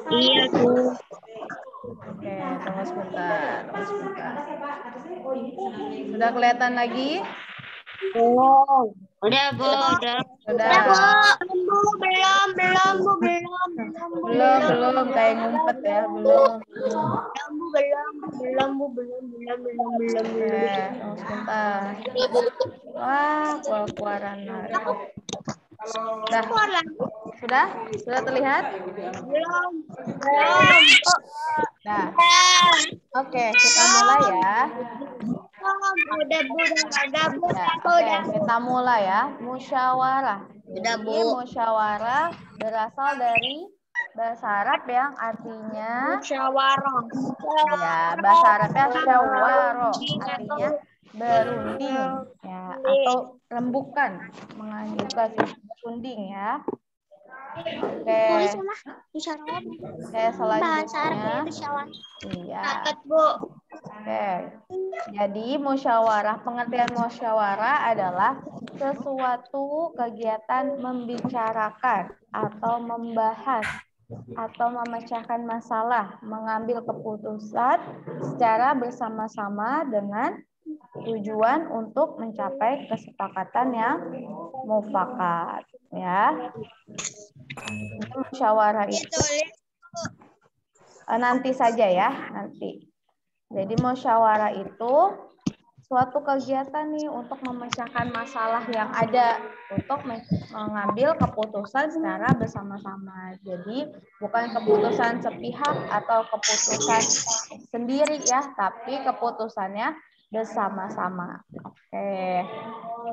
Iya, Bu. Oke, tunggu sebentar. Sudah kelihatan lagi? Belum. Udah, Bu. Udah. Sudah. Belum, Bu. Belum, Bu. Belum. Kayak ngumpet ya, belum. Oke, tunggu sebentar. Wah, keluaran. Sudah? Sudah terlihat? Belum. Nah, oke, kita mulai ya. Udah, Bu. Ya, oke, kita mulai ya. Musyawarah. Udah, Jadi, Bu. musyawarah berasal dari bahasa Arab yang artinya Musyawarah. ya, bahasa Arabnya syawaro, artinya berunding ya, atau rembukan, menganjurkan berunding ya. Oke. Oke, selanjutnya. Iya. Oke. Jadi musyawarah, pengertian musyawarah adalah sesuatu kegiatan membicarakan atau membahas atau memecahkan masalah, mengambil keputusan secara bersama-sama dengan tujuan untuk mencapai kesepakatan yang mufakat ya. Musyawarah itu nanti saja ya, nanti. Jadi musyawarah itu suatu kegiatan nih untuk memecahkan masalah yang ada, untuk mengambil keputusan secara bersama-sama. Jadi bukan keputusan sepihak atau keputusan sendiri ya, tapi keputusannya bersama-sama. Oke.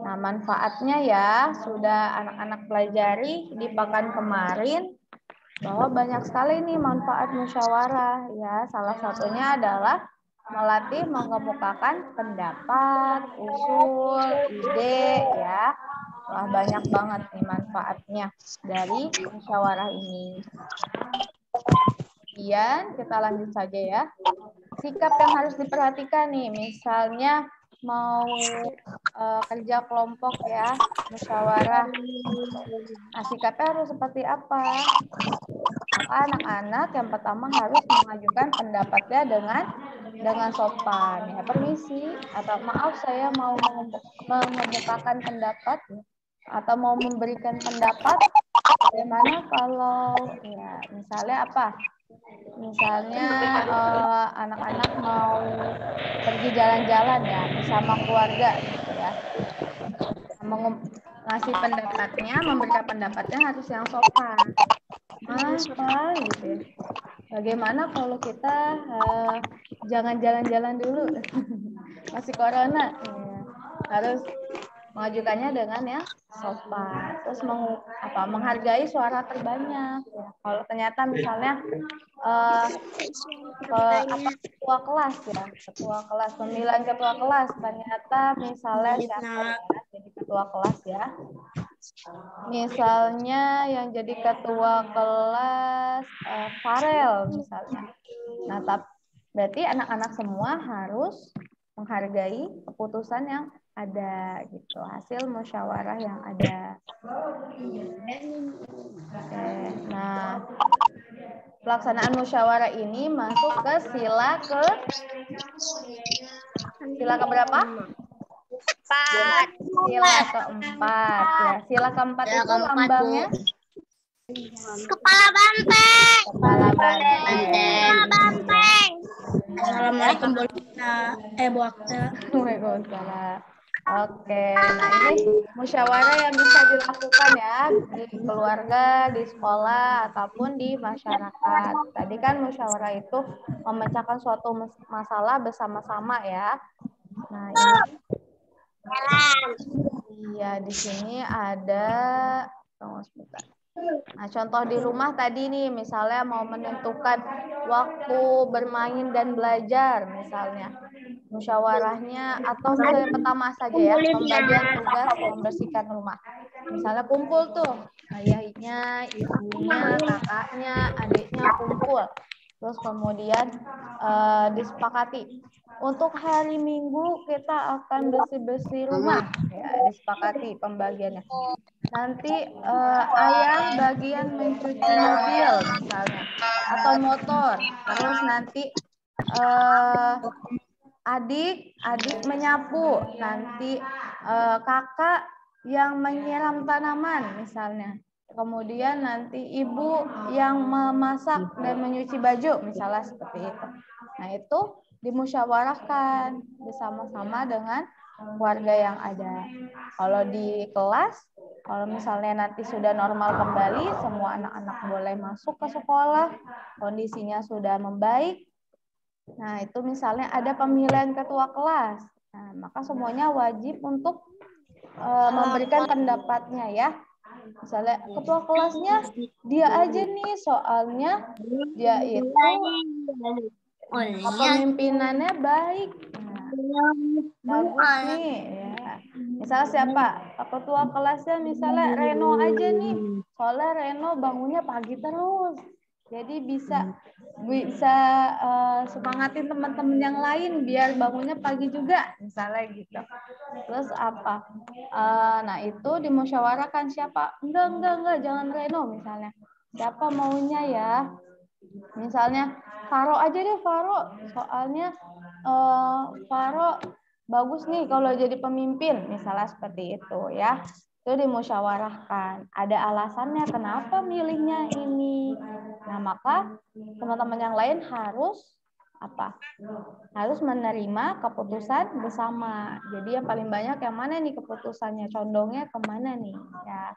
Nah, manfaatnya ya sudah anak-anak pelajari di pekan kemarin bahwa banyak sekali nih manfaat musyawarah ya. Salah satunya adalah melatih mengemukakan pendapat, usul, ide ya. Wah, banyak banget nih manfaatnya dari musyawarah ini. Kemudian kita lanjut saja ya. Sikap yang harus diperhatikan nih, misalnya mau kerja kelompok ya, musyawarah. Nah, sikapnya harus seperti apa? Maka anak-anak yang pertama harus mengajukan pendapatnya dengan sopan. Ya, permisi atau maaf saya mau mengemukakan pendapat atau mau memberikan pendapat. Bagaimana kalau ya misalnya apa? Misalnya anak-anak mau pergi jalan-jalan ya bersama keluarga gitu ya. Ngasih pendapatnya, memberikan pendapatnya harus yang sopan. Apa gitu ya. Bagaimana kalau kita jangan jalan-jalan dulu, masih corona, ya. Harus mengajukannya dengan yang sopan, terus menghargai suara terbanyak. Ya. Kalau ternyata misalnya ketua kelas ya, pemilihan ketua kelas ternyata misalnya siapa ya jadi ketua kelas ya. Misalnya yang jadi ketua kelas Farel misalnya. Nah, berarti anak-anak semua harus menghargai keputusan yang ada gitu, hasil musyawarah yang ada. Oke, nah pelaksanaan musyawarah ini masuk ke sila keberapa? Sila keempat ya. Sila keempat itu lambangnya Kepala banteng. kepala banteng. Assalamualaikum Bu Akta. Waalaikumsalam. Oke, nah ini musyawarah yang bisa dilakukan ya di keluarga, di sekolah, ataupun di masyarakat. Tadi kan musyawarah itu memecahkan suatu masalah bersama-sama ya. Nah ini, iya di sini ada, tunggu sebentar. Nah, contoh di rumah tadi nih, misalnya mau menentukan waktu bermain dan belajar, misalnya. Musyawarahnya, atau misalnya pertama saja ya, pembagian tugas membersihkan rumah. Misalnya kumpul tuh, ayahnya, ibunya, kakaknya, adiknya kumpul. Terus kemudian disepakati. Untuk hari Minggu kita akan bersih-bersih rumah, ya disepakati pembagiannya. nanti ayah bagian mencuci mobil misalnya atau motor, terus nanti adik menyapu, nanti kakak yang menyiram tanaman misalnya, kemudian nanti ibu yang memasak dan menyuci baju misalnya seperti itu. Nah itu dimusyawarahkan bersama-sama dengan warga yang ada. Kalau di kelas, kalau misalnya nanti sudah normal kembali, semua anak-anak boleh masuk ke sekolah, kondisinya sudah membaik. Nah, itu misalnya ada pemilihan ketua kelas. Nah, maka semuanya wajib untuk memberikan pendapatnya ya. Misalnya ketua kelasnya dia aja nih, soalnya dia itu kepemimpinannya baik. Nah, bagus nih ya. Misalnya siapa? Ketua kelasnya misalnya Reno aja nih. Soalnya Reno bangunnya pagi terus. Jadi bisa semangatin teman-teman yang lain biar bangunnya pagi juga, misalnya gitu. Terus apa? Nah itu dimusyawarahkan siapa? Enggak, jangan Reno misalnya. Siapa maunya ya? Misalnya Faro aja deh, Faro. Soalnya Faro bagus nih kalau jadi pemimpin, misalnya seperti itu ya. Itu dimusyawarahkan. Ada alasannya kenapa milihnya ini. Nah, maka teman-teman yang lain harus apa? Harus menerima keputusan bersama. Jadi yang paling banyak yang mana nih keputusannya, condongnya kemana nih ya.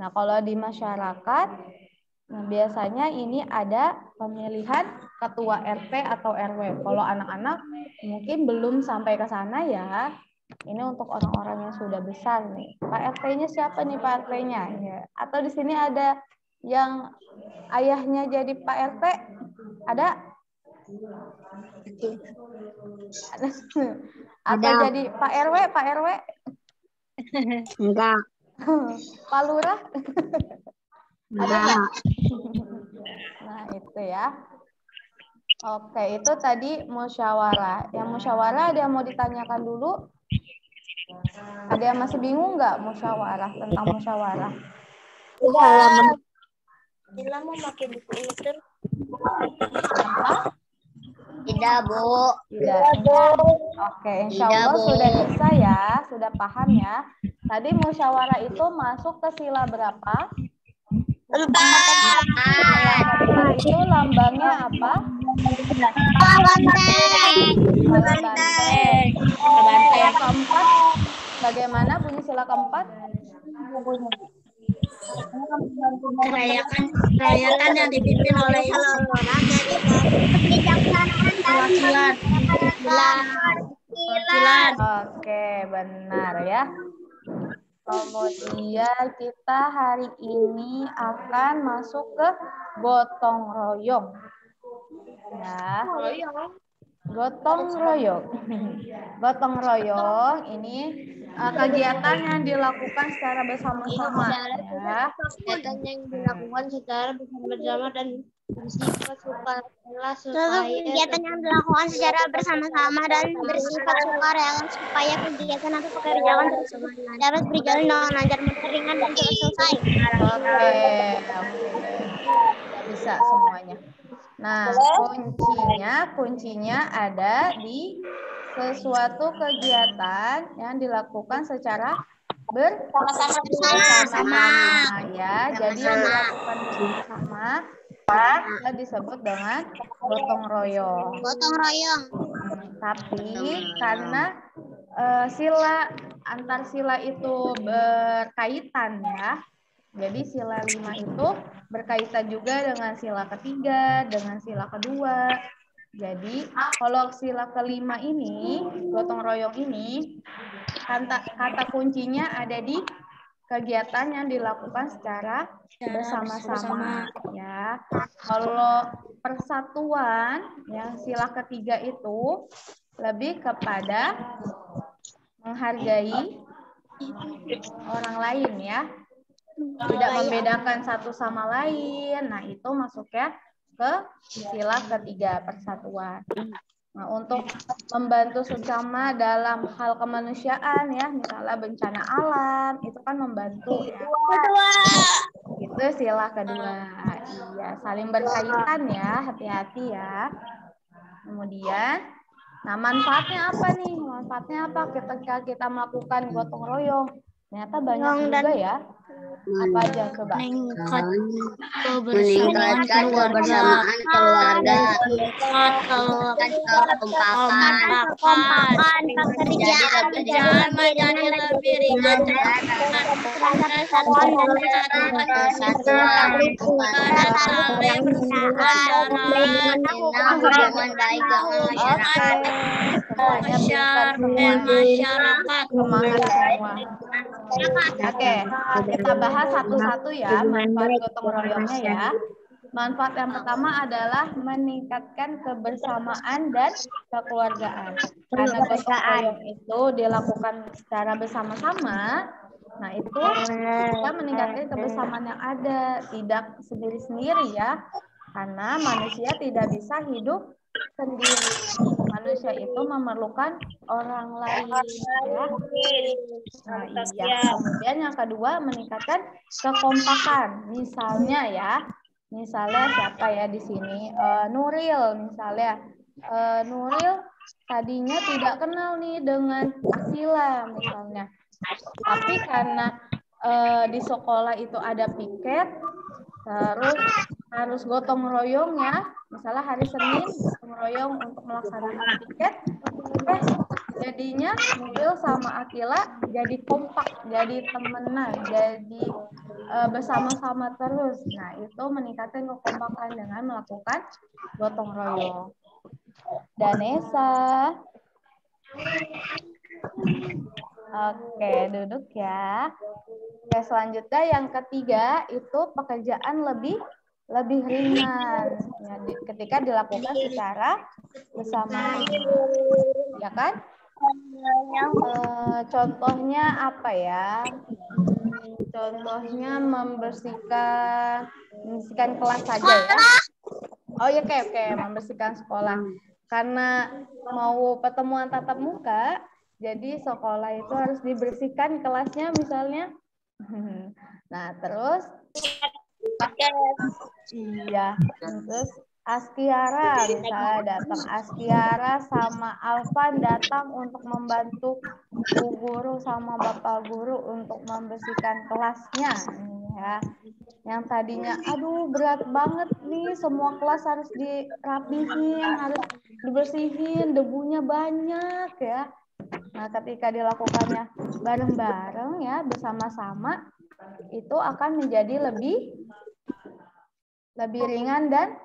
Nah, kalau di masyarakat, nah biasanya ini ada pemilihan ketua RT atau RW. Kalau anak-anak mungkin belum sampai ke sana ya. Ini untuk orang-orang yang sudah besar nih. Pak RT-nya siapa nih Pak RT-nya? Ya. Atau di sini ada yang ayahnya jadi Pak RT? Ada? Atau Ada. jadi Pak RW? Pak RW? Enggak. Pak Lurah? Ada Enggak. nggak? Nah itu ya. Oke, itu tadi musyawarah. Yang musyawarah ada yang mau ditanyakan dulu? Ada yang masih bingung nggak musyawarah tentang musyawarah? Tidak mau pakai buku itu. Apa? Tidak, Bu. Tidak. Oke, insya Allah sudah bisa ya, sudah paham ya. Tadi musyawarah itu masuk ke sila berapa? 4. Sila keempat itu lambangnya apa? Banteng. Sila keempat, bagaimana bunyi sila keempat? Rayakan yang dipimpin oleh kebijaksanaan dan perwakilan. Oke, benar ya. Kemudian kita hari ini akan masuk ke gotong royong. Ya. Gotong royong. Gotong royong ini kegiatan yang dilakukan secara bersama-sama ya. Kegiatan yang dilakukan secara bersama-sama dan bersifat sukarela kegiatan yang dilakukan secara bersama-sama dan bersifat sukarela supaya kegiatan atau pekerjaan tersebut dapat berjalan dengan lancar, ringan dan cepat selesai. Oke. Bisa semuanya. Nah, kuncinya ada di sesuatu kegiatan yang dilakukan secara bersama-sama ya. Jadi yang dilakukan bersama bisa disebut dengan gotong royong. Gotong royong. Tapi karena antar sila itu berkaitan ya. Jadi sila 5 itu berkaitan juga dengan sila ketiga, dengan sila kedua. Jadi kalau sila kelima ini, gotong royong ini, kata kuncinya ada di kegiatan yang dilakukan secara bersama-sama. Ya, kalau persatuan yang sila ketiga itu lebih kepada menghargai orang lain ya. Tidak membedakan satu sama lain. Nah, itu masuknya ke sila ketiga persatuan. Nah, untuk membantu sesama dalam hal kemanusiaan ya, misalnya bencana alam, itu kan membantu ya. Itu sila kedua. Iya, saling berkaitan ya, hati-hati ya. Kemudian, nah manfaatnya apa nih? Manfaatnya apa ketika kita melakukan gotong royong? Ternyata banyak juga ya. Apa aja coba? Meningkatkan kebersamaan keluarga, kekompakan, pekerjaan menjadi lebih ringan dan persatuan hubungan baik dengan masyarakat. Semuanya pintar masyarakat. semangat semua. Oke, kita bahas satu-satu ya manfaat gotong royongnya ya. Manfaat yang pertama adalah meningkatkan kebersamaan dan kekeluargaan. Karena gotong royong itu dilakukan secara bersama-sama, nah itu bisa meningkatkan kebersamaan yang ada, tidak sendiri-sendiri ya. Karena manusia tidak bisa hidup sendiri. Manusia itu memerlukan orang lain ya. Nah, iya. Kemudian yang kedua meningkatkan kekompakan. Misalnya siapa ya di sini? Nuril misalnya. Nuril tadinya tidak kenal nih dengan Asila misalnya. Tapi karena di sekolah itu ada piket, terus harus gotong royong ya. Misalnya hari Senin gotong royong untuk melaksanakan piket. Jadinya Nuril sama Akila jadi kompak, jadi temenan, jadi bersama-sama terus. Nah, itu meningkatkan kekompakan dengan melakukan gotong royong. Danesa. Oke, duduk ya. Oke, selanjutnya yang ketiga itu pekerjaan lebih ringan ya, ketika dilakukan secara bersama-sama. Ya kan? Contohnya apa ya? Contohnya membersihkan kelas saja ya. Oh ya, oke, membersihkan sekolah. Karena mau pertemuan tatap muka, jadi sekolah itu harus dibersihkan kelasnya misalnya. Nah, terus iya, terus Askiara misalnya datang. Askiara sama Alvan datang untuk membantu Bu Guru sama Bapak Guru untuk membersihkan kelasnya ya. Yang tadinya aduh berat banget nih, semua kelas harus dirapihin, harus dibersihin, debunya banyak ya. Nah, ketika dilakukannya bareng-bareng ya, bersama-sama, itu akan menjadi lebih ringan dan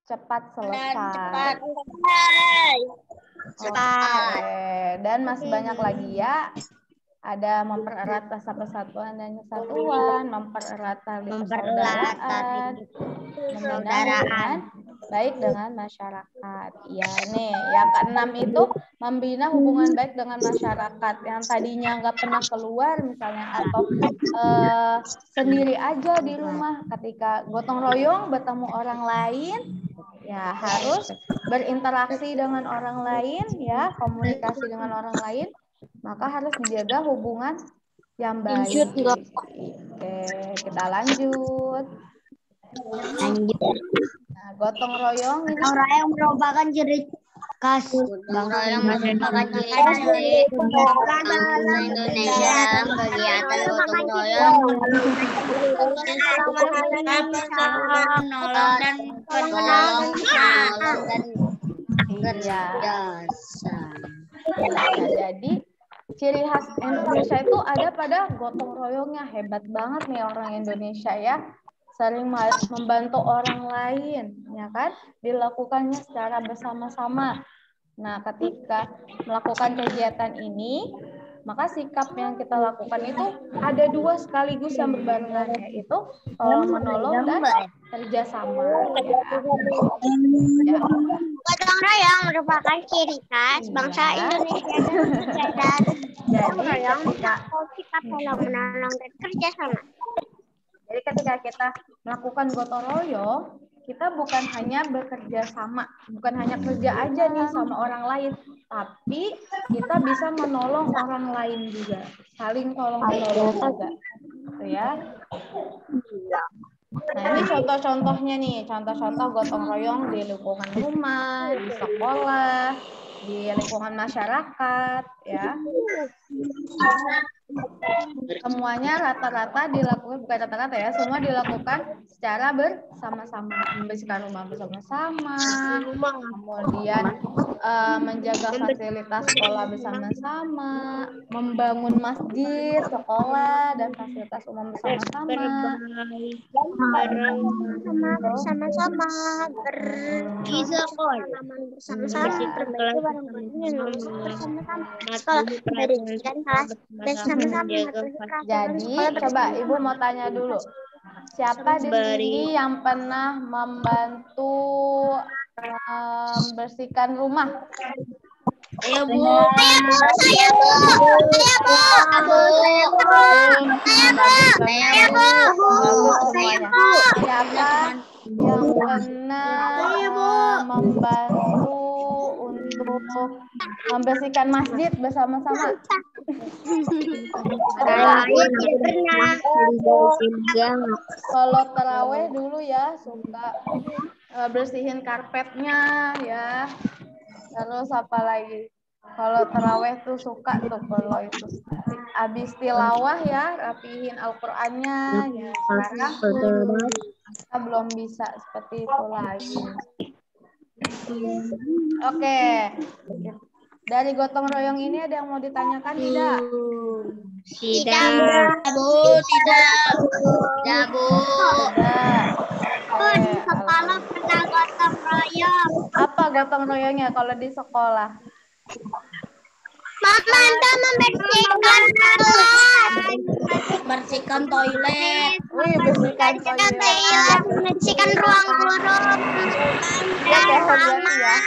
cepat selesai. Dan masih banyak lagi ya. Ada mempererat rasa persatuan dan kesatuan, mempererat tali persaudaraan, membina hubungan baik dengan masyarakat. Ya nih, yang keenam itu membina hubungan baik dengan masyarakat. Yang tadinya nggak pernah keluar misalnya atau sendiri aja di rumah, ketika gotong royong bertemu orang lain, ya harus berinteraksi dengan orang lain, ya komunikasi dengan orang lain. Maka harus dijaga hubungan yang baik. Oke, kita lanjut. Nah, gotong royong ini Orang yang merupakan ciri khas bangsa yang merupakan ciri khas dari bangsa Indonesia. Kegiatan gotong royong menolong dan kerjasama. Jadi ciri khas Indonesia itu ada pada gotong royongnya. Hebat banget nih orang Indonesia ya. Sering membantu orang lain, ya kan? Dilakukannya secara bersama-sama. Nah, ketika melakukan kegiatan ini, maka sikap yang kita lakukan itu ada dua sekaligus yang berbarengan, yaitu menolong dan kerjasama. Ya. Gotong royong merupakan ciri khas bangsa Indonesia dan gotong royong sikap menolong dan kerjasama. Jadi ketika kita melakukan gotong royong, kita bukan hanya bekerja sama, bukan hanya kerja aja nih sama orang lain, tapi kita bisa menolong orang lain juga, saling tolong menolong juga, gitu ya. Nah, ini contoh-contohnya nih, contoh-contoh gotong royong di lingkungan rumah, di sekolah, di lingkungan masyarakat, ya. Semuanya rata-rata dilakukan, bukan rata-rata ya, semua dilakukan secara bersama-sama, membersihkan rumah bersama-sama, kemudian menjaga fasilitas sekolah bersama-sama, membangun masjid, sekolah, dan fasilitas umum bersama-sama. Bersama-sama di sekolah bersama-sama. Jadi coba Ibu mau tanya dulu, siapa di sini yang pernah membantu membersihkan rumah? Ayo Bu. Saya Bu. Bagus semuanya. Siapa yang pernah membantu untuk membersihkan masjid bersama-sama? Kalau taraweh dulu ya suka bersihin karpetnya ya. Terus apa lagi? Kalau taraweh tuh suka tuh kalau itu habis tilawah ya rapihin Al-Qur'annya ya. Sekarang kita belum bisa seperti itu lagi. Oke. Dari gotong royong ini ada yang mau ditanyakan tidak? Tidak, Bu. Tidak, Bu. Di sekolah pernah gotong royong. Apa gotong royongnya kalau di sekolah? Membantu membersihkan kelas. Bersihkan toilet. Wih, bersihkan toilet. Membersihkan ruang guru. Siap ya Ferdiati ya.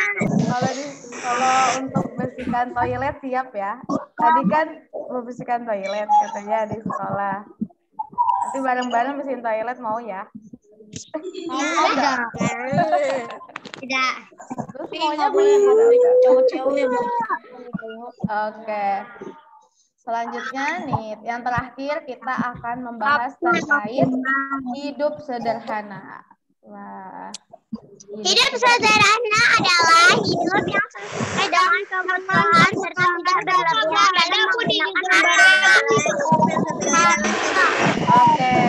Kalau untuk bersihkan toilet siap ya. Tadi kan membersihkan toilet katanya di sekolah. Nanti bareng-bareng bersihin toilet mau ya? Tidak. Terus maunya cowok-cowok. Oke. Selanjutnya nih, yang terakhir kita akan membahas terkait hidup sederhana. Wah. Hidup sederhana adalah hidup yang sesuai dengan kebutuhan serta tidak berlebihan dalam menggunakan harta. Oke.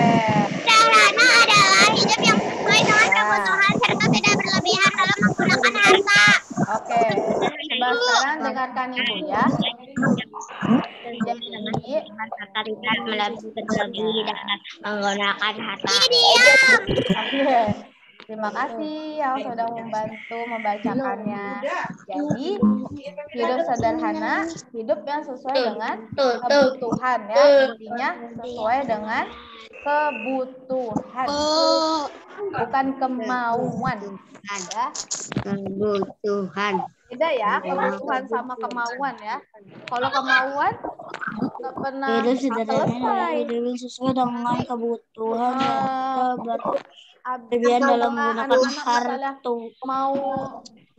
Sederhana adalah hidup yang sesuai dengan kebutuhan serta tidak berlebihan dalam menggunakan harta. Oke. Coba sekarang dengarkan Ibu ya. Jadi Tidak berlebih dalam menggunakan harta. oke. Terima kasih yang sudah membantu membacakannya. Jadi, hidup sederhana, hidup yang sesuai dengan kebutuhan ya. Intinya sesuai dengan kebutuhan. Bukan kemauan. Ya. Kebutuhan. Beda ya, kebutuhan sama kemauan ya. Kalau kemauan nggak pernah Hidup sederhana selesai. hidup sesuai dengan kebutuhan Biar dalam menggunakan harta. Mau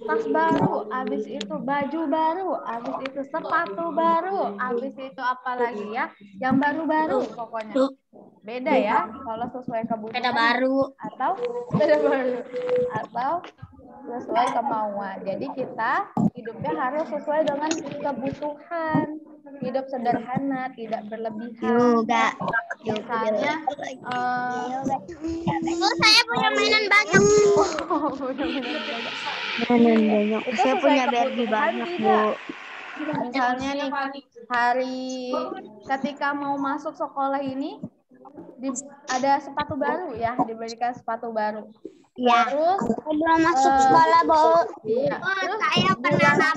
tas baru, habis itu baju baru, habis itu sepatu baru, habis itu apa lagi ya? Yang baru-baru pokoknya. Beda ya kalau sesuai kebutuhan. Sepeda baru. Atau sepeda baru. Atau sesuai kemauan. Jadi kita hidupnya harus sesuai dengan kebutuhan. Hidup sederhana, tidak berlebihan. Misalnya, Saya punya mainan banyak. Mainan banyak. Itu Saya sesuai punya kebutuhan Barbie banyak, tidak? Bu. Misalnya nih, ketika mau masuk sekolah ini, ada sepatu baru ya, diberikan sepatu baru. Ya. Terus Belum masuk sekolah, Bu. Iya. Bu, saya pernah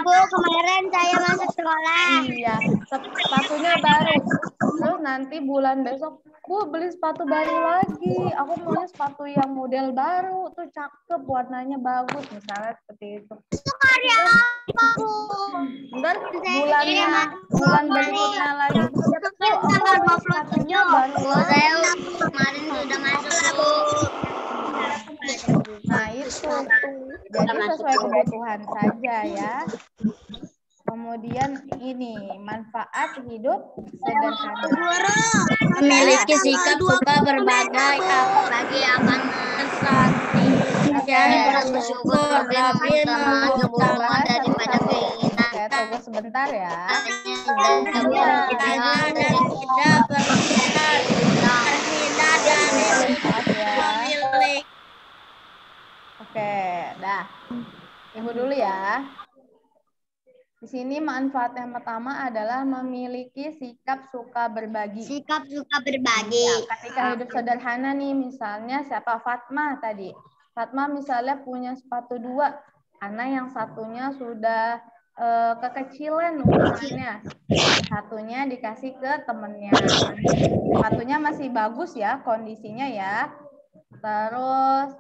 Bu, kemarin saya masuk sekolah. Iya, sepatunya baru. Terus nanti bulan besok, Bu beli sepatu baru lagi. Aku maunya sepatu yang model baru, tuh cakep, warnanya bagus, misalnya seperti itu. Itu karya apa, Bu? Ntar bulan berikutnya lagi. Tanggal 27. Sepatunya baru. Saya kemarin sudah masuk, Bu. Nah, itu. Jadi sesuai kebutuhan saja ya. Kemudian ini manfaat hidup sederhana. Memiliki sikap suka berbagai, apalagi akan menikmati dan bersyukur lebih membutuhkan kebutuhan daripada keinginan. Oke, tunggu sebentar ya. Dan kebutuhan dan tidak terhindar dari Maaf ya. memiliki. Oke, dah. Ibu dulu ya. Di sini manfaat yang pertama adalah memiliki sikap suka berbagi. Sikap suka berbagi. Ya, ketika hidup sederhana nih, misalnya siapa Fatma tadi. Fatma misalnya punya sepatu 2, karena yang satunya sudah kekecilan ukurannya. Satunya dikasih ke temennya. Sepatunya masih bagus ya kondisinya ya. Terus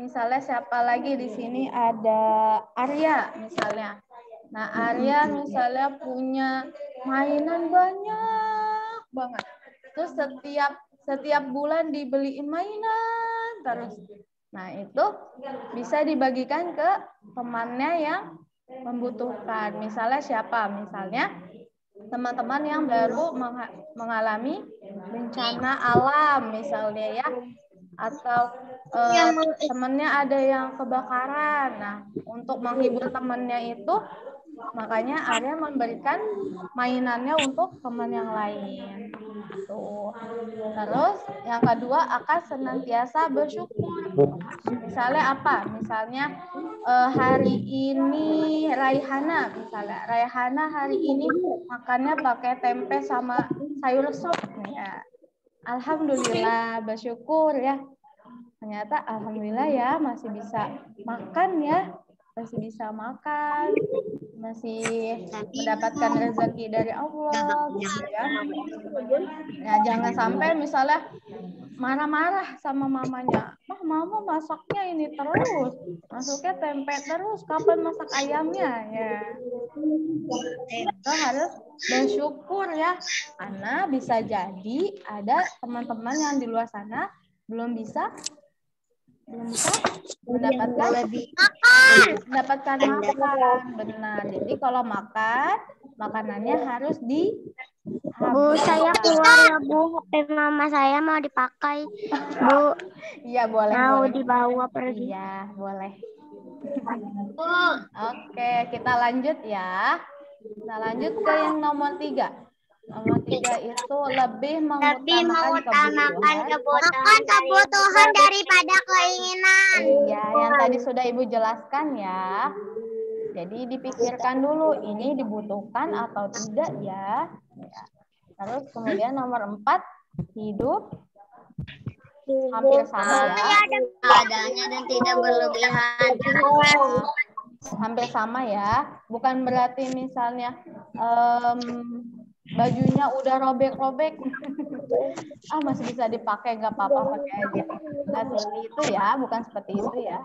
misalnya siapa lagi di sini, ada Arya misalnya. Nah, Arya misalnya punya mainan banyak banget. Terus setiap bulan dibeliin mainan terus. Nah, itu bisa dibagikan ke temannya yang membutuhkan. Misalnya siapa? Misalnya teman-teman yang baru mengalami bencana alam misalnya ya. Atau temennya ada yang kebakaran. Nah, untuk menghibur temennya itu, makanya Arya memberikan mainannya untuk teman yang lain. Tuh. Terus yang kedua, akan senantiasa bersyukur. Misalnya apa? Misalnya hari ini Raihana, misalnya Raihana hari ini makannya pakai tempe sama sayur sop. Ya. Alhamdulillah, bersyukur ya. Ternyata alhamdulillah ya masih bisa makan ya. Masih bisa makan. Masih mendapatkan rezeki dari Allah gitu ya. Nah, jangan sampai misalnya marah-marah sama mamanya. Mama masaknya ini terus. Masuknya tempe terus. Kapan masak ayamnya? Ya. Kita harus bersyukur ya. Karena bisa jadi ada teman-teman yang di luar sana belum bisa mendapatkan makan. Benar. Jadi kalau makan, makanannya harus Bu, saya keluar ya Bu, HP mama saya mau dipakai. Bu, iya boleh. mau boleh. dibawa pergi. Iya boleh. Oke, kita lanjut ya. Kita lanjut ke yang nomor 3. Nomor 3 itu lebih mengutamakan kebutuhan daripada keinginan. Iya, yang tadi sudah Ibu jelaskan ya. Jadi dipikirkan dulu ini dibutuhkan atau tidak ya. Terus kemudian nomor 4, hidup hampir sama ya. Adanya dan tidak berlebihan. Hampir sama ya. Bukan berarti misalnya bajunya udah robek-robek. Masih bisa dipakai, nggak apa-apa, pakai aja. Nah, seperti itu ya, bukan seperti itu ya.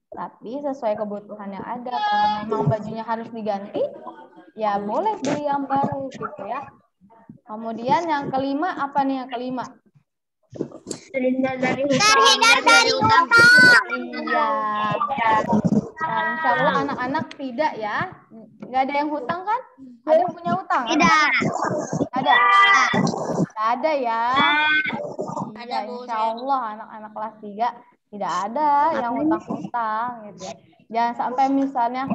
Tapi sesuai kebutuhan yang ada. Kalau memang bajunya harus diganti, ya boleh beli yang baru gitu ya. Kemudian yang kelima, apa nih yang kelima? Terhindar dari hutang. Iya. Nah, insya Allah anak-anak tidak ya. Nggak ada yang hutang kan? Ada yang punya hutang? Tidak. Ada? Nggak ada ya. Ada, Ya, Bu. insya Allah anak-anak kelas 3 tidak ada yang hutang-hutang gitu ya. Jangan sampai misalnya,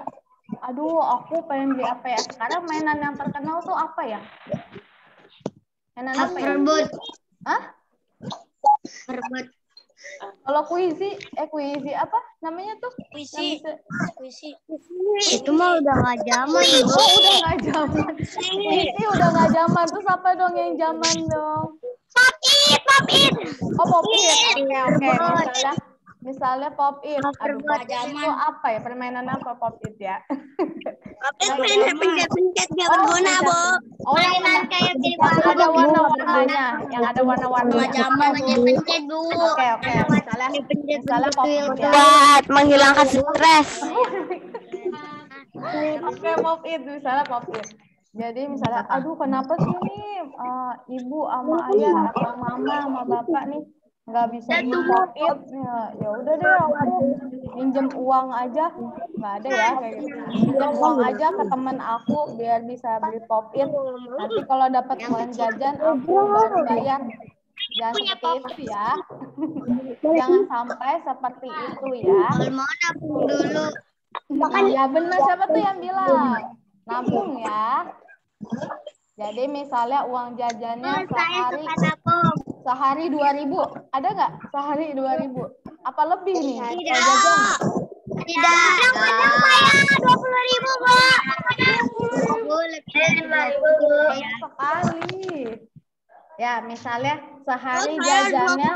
aduh aku pengen beli apa ya. Sekarang mainan yang terkenal tuh apa ya? Mainan apa ya? Rebut. Hah? Rebut. Kalau kuisi apa namanya tuh? Puisi. Itu mah udah nggak zaman. Oh, udah nggak zaman. Kuisi udah nggak zaman. Terus apa dong yang zaman dong? Pop it. Oh, pop it. Oke. Misalnya pop it. Aduh, pop it itu apa ya? Permainan apa pop it ya? Mainan pencet-pencet gak berguna, Bu. Oh, Mainan kayak yang ada warna-warnanya. Yang ada warna-warnanya. Zaman pencet-pencet, Bu. Oke. Misalnya pop it ya. Buat menghilangkan stres. Oke, pop it. Misalnya pop it. Jadi misalnya, aduh kenapa sih nih ibu sama ayah atau mama sama bapak nih nggak bisa import it, ya udah deh aku minjem uang aja, nggak ada ya kayak gitu. Minjem uang aja ke temen aku biar bisa beli pop it. Nanti kalau dapat uang jajan aku baru bayar. Jangan seperti itu ya. Jangan sampai seperti itu ya. Mau nabung dulu. Iya benar, siapa tuh yang bilang? Nabung ya. Jadi misalnya uang jajannya sehari 2.000, ada nggak? Sehari 2.000? Apa lebih nih? Kalau jajan? Tidak. Yang banyak 20.000, Bu. 5.000. Sekali. Ya, misalnya sehari jajannya.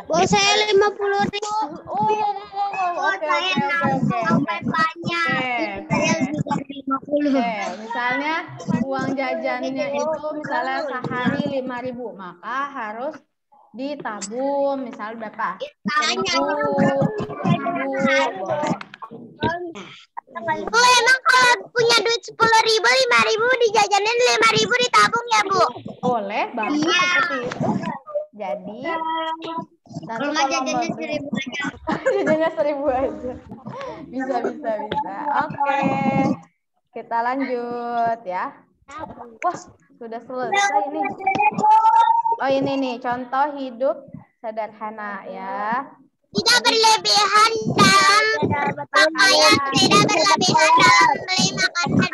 Bu, saya 50.000. Oke. Banyak. Saya lebih dari 50. Oke, misalnya uang jajannya itu misalnya sehari 5.000, maka harus ditabung misalnya berapa? 1.000, boleh. Bu, emang kalau punya duit 10.000, 5.000 dijajanin, 5.000 ditabung ya, Bu? Boleh banget seperti itu. Jadi Kalau nggak jajannya 1.000 aja. jajannya 1.000 aja. Bisa. Oke. Kita lanjut ya. Wah, sudah selesai ini. Oh, ini nih contoh hidup sederhana ya. Tidak berlebihan dalam pakaian, tidak berlebihan dalam beli makanan,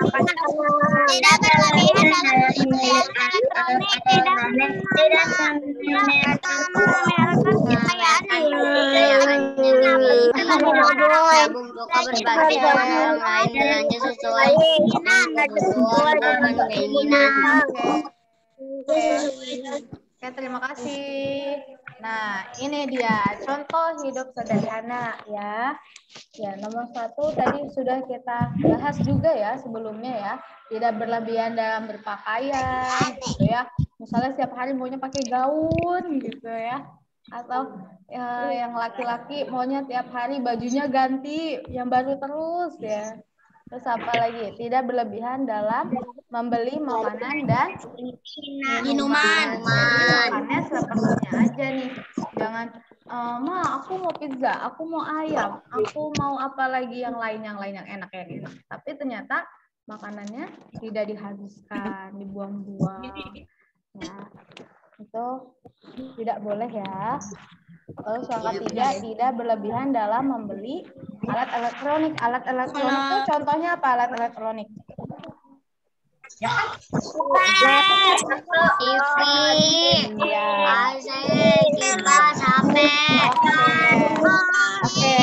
tidak berlebihan dalam beli elektronik, tidak memamerkan kekayaan Untuk berbagi dengan orang lain belanja sesuai dengan kebutuhan bukan keinginan. Oke, terima kasih. Nah, ini dia contoh hidup sederhana ya. Ya, nomor 1 tadi sudah kita bahas juga ya sebelumnya ya. Tidak berlebihan dalam berpakaian gitu ya. Misalnya setiap hari maunya pakai gaun gitu ya. Atau yang laki-laki maunya tiap hari bajunya ganti yang baru terus ya. Terus apa lagi? Tidak berlebihan dalam membeli makanan dan Minuman. makannya seperlunya aja nih. Jangan, Ma, aku mau pizza, aku mau ayam, aku mau apa lagi yang lain yang enak ya gitu. Tapi ternyata makanannya tidak dihabiskan, dibuang-buang. Ya, itu tidak boleh ya. Terus yang ketiga, tidak berlebihan dalam membeli alat elektronik. Alat elektronik itu contohnya apa alat elektronik? TV, Ya. AC, kipas, HP. Oke.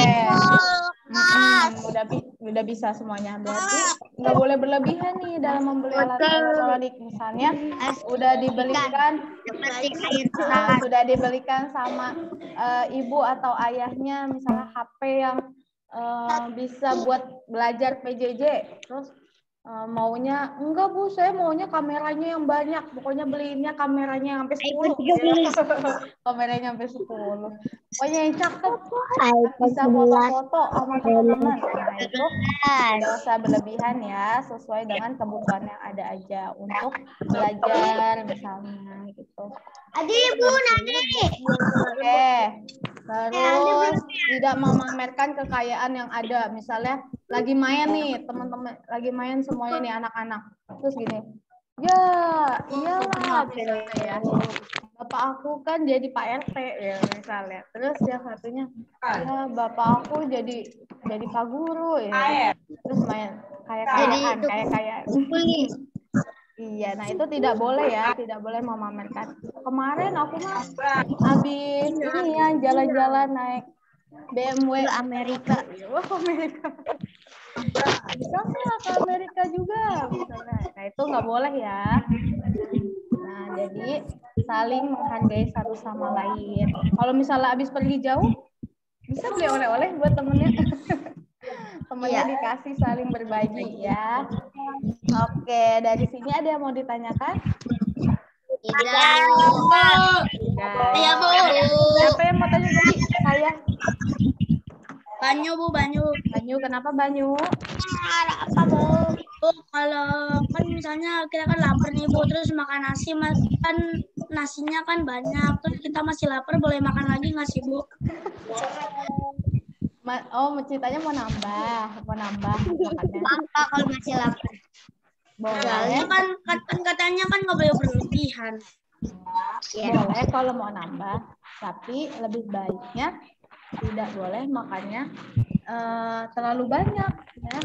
Udah bisa semuanya. Berarti nggak boleh berlebihan nih dalam membeli alat elektronik. Misalnya sudah dibelikan sama ibu atau ayahnya misalnya HP yang bisa buat belajar PJJ, terus maunya enggak Bu, saya maunya kameranya yang banyak, pokoknya beliinnya kameranya sampai 10 kameranya sampai 10, pokoknya yang cakep, bisa foto-foto sama teman-teman. Nah itu tidak usah berlebihan ya, sesuai dengan kebutuhan yang ada aja untuk belajar misalnya gitu. Bu, nanti. Oke, terus tidak memamerkan kekayaan yang ada. Misalnya lagi main nih teman-teman, lagi main semuanya nih anak-anak. Terus gini, ya iyalah misalnya ya. Bapak aku kan jadi Pak RT ya misalnya. Terus yang satunya, ya bapak aku jadi Pak Guru ya. Terus main kayak Iya, nah itu tidak boleh ya, tidak boleh memamerkan. Kemarin aku mah habis ini ya jalan-jalan naik BMW Amerika. Wah, Amerika. Bisa nggak ke Amerika juga misalnya. Nah itu nggak boleh ya. Nah jadi saling menghargai satu sama lain. Kalau misalnya habis pergi jauh, bisa beli oleh-oleh buat temennya. Temennya dikasih, saling berbagi ya. Oke, dari sini ada yang mau ditanyakan? Tidak. Iya, Bu. Siapa yang mau tanya tadi? Saya. Banyu, Bu, Banyu. Banyu, kenapa Banyu? Apa, Bu? Bu, kalau kan misalnya kita kan lapar nih, Bu, terus makan nasi kan nasinya kan banyak. Terus kita masih lapar, boleh makan lagi nggak sih, Bu? Oh, ceritanya mau nambah makannya. Apa kalau masih lapar? Boleh. Kan katanya kan nggak boleh berlebihan. Boleh kalau mau nambah, tapi lebih baiknya tidak boleh makannya terlalu banyak. Ya.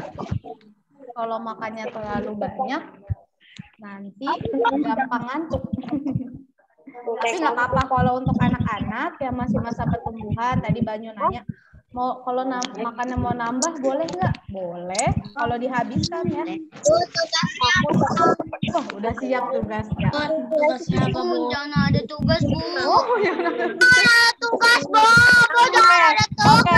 Kalau makannya terlalu banyak, nanti gampang ngantuk. Tapi nggak apa-apa kalau untuk anak-anak yang masih masa pertumbuhan. Tadi Banyu nanya, mau kalau makannya mau nambah boleh nggak? Boleh, kalau dihabiskan ya. Oh, udah siap tugasnya. Tugasnya apa, Bu? Jangan ada tugas, Bu. Oh, yang Tugas, Bu. Jangan ada Oke.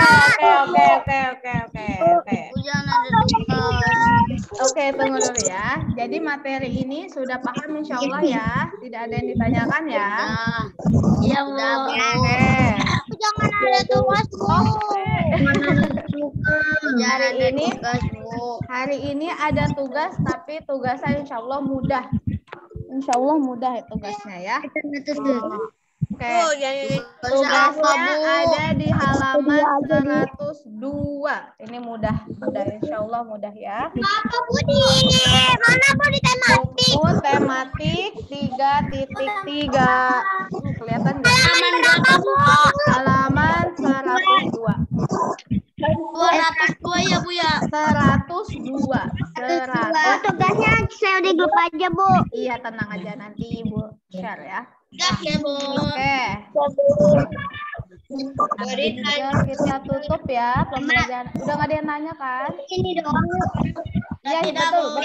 Jangan ada tugas. Oke, tunggu dulu ya. Jadi materi ini sudah paham insya Allah ya. Tidak ada yang ditanyakan ya. Iya, Bu. Oke. Jangan ada tugas, Bu. Jangan ada ini tugas, Bu. Hari ini ada tugas, tapi tugasnya insya Allah mudah. Insya Allah mudah tugasnya ya. Oke. Tugasnya ada di halaman 102. Ini mudah insya Allah mudah ya. Apa, Budi? Mana Budi tematik? Buku tematik 3.3. Kelihatan nggak? Halaman berapa, Bu? Halaman 102. 202 ya, Bu ya? 102. Tugasnya saya di grup aja, Bu. Iya, tenang aja, nanti Ibu share ya. Ya, Bu. Oke. Kita tutup ya pembelajaran. Udah nggak ada yang nanya kan? Ini doang. Iya, betul.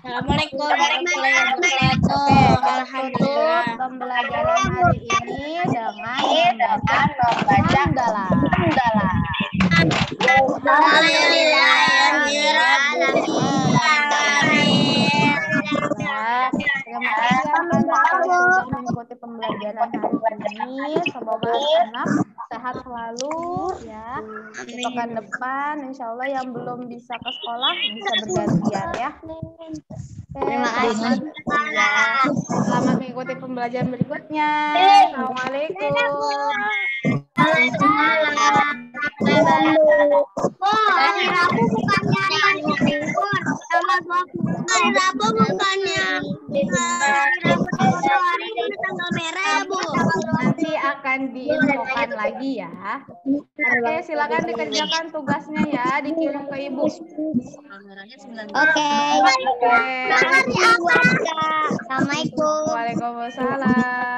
Assalamualaikum warahmatullahi wabarakatuh. Oke, alhamdulillah pembelajaran hari ini dengan membaca hamdalah. Terima kasih anak-anak sudah mengikuti pembelajaran hari ini. Semoga anak sehat selalu ya. Pekan depan insya Allah yang belum bisa ke sekolah bisa bergantian ya. Terima kasih. Selamat mengikuti pembelajaran berikutnya. Assalamualaikum. Hari Rabu bukannya hari Rabu bukannya hari ini tanggal merah ya, Bu. Nanti akan diinfokan lagi ya. Oke, silakan dikerjakan tugasnya ya, dikirim ke Ibu. Oke. Assalamualaikum. Assalamualaikum. Waalaikumsalam.